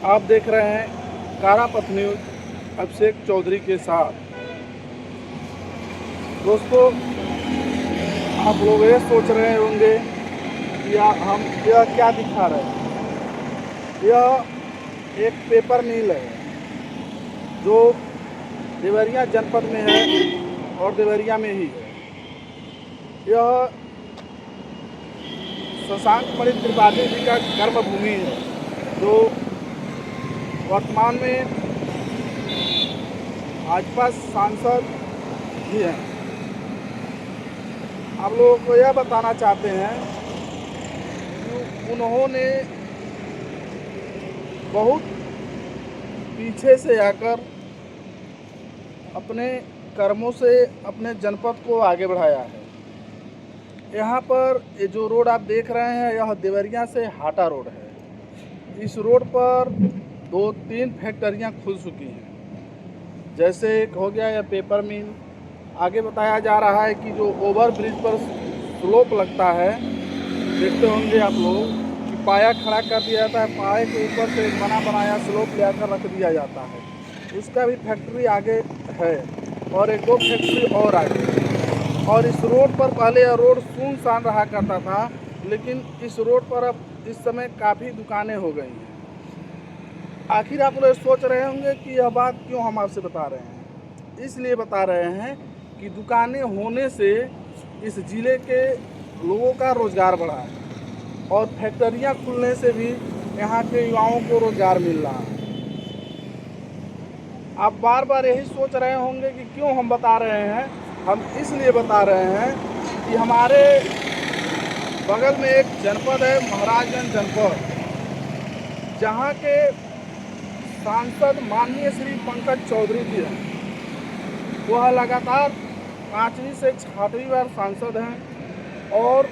आप देख रहे हैं कारापथ न्यूज अभिषेक चौधरी के साथ। दोस्तों, आप लोग ये सोच रहे होंगे कि हम यह क्या दिखा रहे हैं। यह एक पेपर मिल है जो देवरिया जनपद में है और देवरिया में ही है। यह शशांक मणि त्रिपाठी जी का कर्मभूमि है, जो वर्तमान में भाजपा सांसद भी हैं। आप लोगों को यह बताना चाहते हैं कि उन्होंने बहुत पीछे से आकर अपने कर्मों से अपने जनपद को आगे बढ़ाया है। यहाँ पर ये जो रोड आप देख रहे हैं, यह देवरिया से हाटा रोड है। इस रोड पर 2-3 फैक्ट्रियाँ खुल चुकी हैं। जैसे एक हो गया यह पेपर मिल। आगे बताया जा रहा है कि जो ओवर ब्रिज पर स्लोप लगता है, देखते होंगे आप लोग कि पाया खड़ा कर दिया जाता है, पाए के ऊपर से एक बना बनाया स्लोप ले आकर रख दिया जाता है। उसका भी फैक्ट्री आगे है और एक दो फैक्ट्री और आगे। और इस रोड पर पहले यह रोड सुनसान रहा करता था, लेकिन इस रोड पर अब इस समय काफ़ी दुकानें हो गई हैं। आखिर आप लोग सोच रहे होंगे कि यह बात क्यों हम आपसे बता रहे हैं। इसलिए बता रहे हैं कि दुकानें होने से इस ज़िले के लोगों का रोज़गार बढ़ा है और फैक्ट्रियाँ खुलने से भी यहाँ के युवाओं को रोज़गार मिल रहा है। आप बार बार यही सोच रहे होंगे कि क्यों हम बता रहे हैं। हम इसलिए बता रहे हैं कि हमारे बगल में एक जनपद है, महाराजगंज जनपद, जहाँ के सांसद माननीय श्री पंकज चौधरी जी हैं। वह लगातार 5वीं से 6वीं बार सांसद हैं और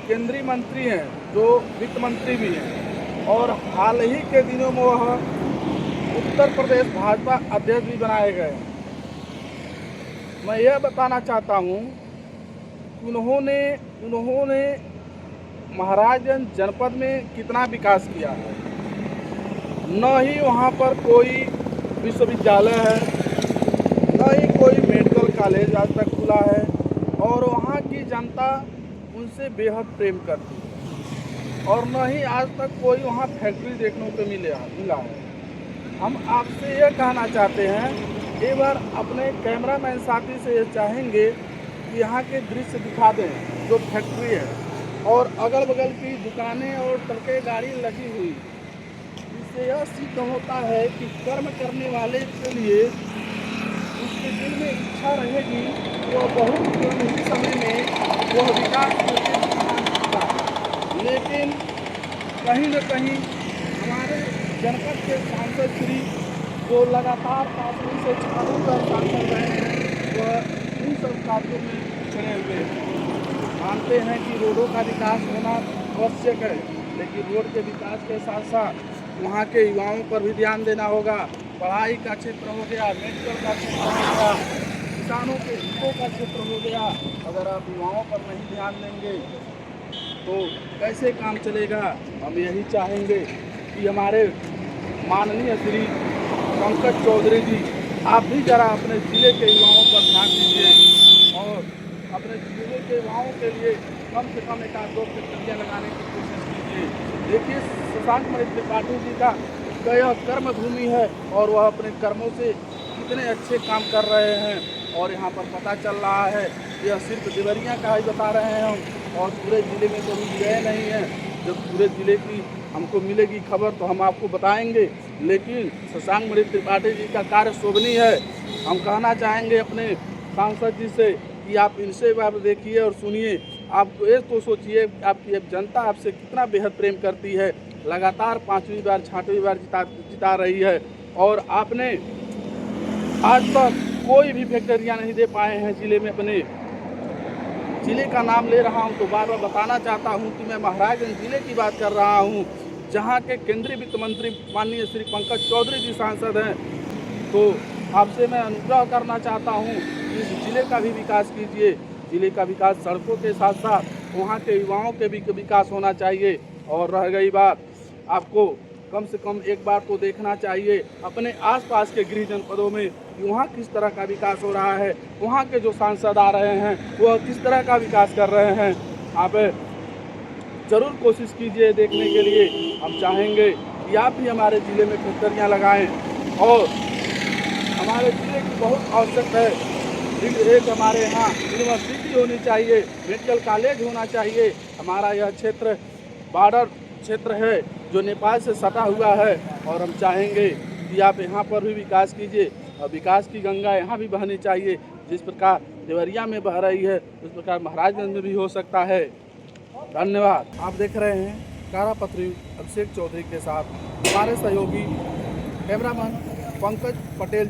केंद्रीय मंत्री हैं, जो वित्त मंत्री भी हैं, और हाल ही के दिनों में वह उत्तर प्रदेश भाजपा अध्यक्ष भी बनाए गए हैं। मैं यह बताना चाहता हूँ कि उन्होंने महाराजगंज जनपद में कितना विकास किया है। न ही वहाँ पर कोई विश्वविद्यालय है, न ही कोई मेडिकल कॉलेज आज तक खुला है, और वहाँ की जनता उनसे बेहद प्रेम करती है, और न ही आज तक कोई वहाँ फैक्ट्री देखने को मिला है। हम आपसे यह कहना चाहते हैं, एक बार अपने कैमरामैन साथी से ये चाहेंगे कि यहाँ के दृश्य दिखा दें जो फैक्ट्री है और अगल बगल की दुकानें और ट्रकें गाड़ी लगी हुई। इससे यह सिद्ध होता है कि कर्म करने वाले के लिए उसके दिल में इच्छा रहेगी, वह बहुत कम ही समय में वह विकास करके दिखा सकता है। लेकिन कहीं न कहीं हमारे जनपद के सांसद श्री जो लगातार 5वीं से 6वीं बार सांसद रहे हैं, वह इन सब कार्यों में खड़े हुए हैं। मानते हैं कि रोडों का विकास होना आवश्यक है, लेकिन रोड के विकास के साथ साथ वहाँ के युवाओं पर भी ध्यान देना होगा। पढ़ाई का क्षेत्र हो गया, मेडिकल का क्षेत्र हो गया, किसानों के हितों का क्षेत्र हो गया। अगर आप युवाओं पर नहीं ध्यान देंगे तो कैसे काम चलेगा। हम यही चाहेंगे कि हमारे माननीय श्री पंकज चौधरी जी, आप भी ज़रा अपने ज़िले के युवाओं पर ध्यान दीजिए और अपने ज़िले के युवाओं के लिए कम से कम 1-2 फैक्ट्रियाँ लगाने की कोशिश कीजिए। देखिए, शशांक मणि त्रिपाठी जी का यह कर्मभूमि है और वह अपने कर्मों से कितने अच्छे काम कर रहे हैं, और यहाँ पर पता चल रहा है। यह सिर्फ देवरिया का ही बता रहे हैं हम, और पूरे ज़िले में तो हम गए नहीं हैं। जब पूरे ज़िले की हमको मिलेगी खबर तो हम आपको बताएंगे। लेकिन शशांक मणि त्रिपाठी जी का कार्य शोभनीय है। हम कहना चाहेंगे अपने सांसद जी से कि आप इनसे बात देखिए और सुनिए। आप ये तो सोचिए, आपकी जनता आपसे कितना बेहद प्रेम करती है। लगातार 5वीं बार 6वीं बार जिता रही है, और आपने आज तक कोई भी फैक्ट्रियाँ नहीं दे पाए हैं ज़िले में। अपने ज़िले का नाम ले रहा हूं तो बार बार बताना चाहता हूं कि मैं महाराजगंज ज़िले की बात कर रहा हूं, जहां के केंद्रीय वित्त मंत्री माननीय श्री पंकज चौधरी जी सांसद हैं। तो आपसे मैं अनुग्रह करना चाहता हूं कि इस ज़िले का भी विकास कीजिए। ज़िले का विकास सड़कों के साथ साथ वहाँ के युवाओं के भी विकास होना चाहिए। और रह गई बात, आपको कम से कम एक बार तो देखना चाहिए अपने आसपास के गृह जनपदों में कि वहाँ किस तरह का विकास हो रहा है, वहाँ के जो सांसद आ रहे हैं वह किस तरह का विकास कर रहे हैं। आप ज़रूर कोशिश कीजिए देखने के लिए। हम चाहेंगे कि आप भी हमारे ज़िले में फैक्ट्रियाँ लगाएँ और हमारे ज़िले की बहुत आवश्यकता है। एक हमारे यहाँ यूनिवर्सिटी होनी चाहिए, मेडिकल कॉलेज होना चाहिए। हमारा यह क्षेत्र बॉर्डर क्षेत्र है जो नेपाल से सटा हुआ है और हम चाहेंगे कि आप यहाँ पर भी विकास कीजिए और विकास की गंगा यहाँ भी बहनी चाहिए। जिस प्रकार देवरिया में बह रही है उस प्रकार महाराजगंज में भी हो सकता है। धन्यवाद। आप देख रहे हैं कारापत्री अभिषेक चौधरी के साथ हमारे सहयोगी कैमरामैन पंकज पटेल।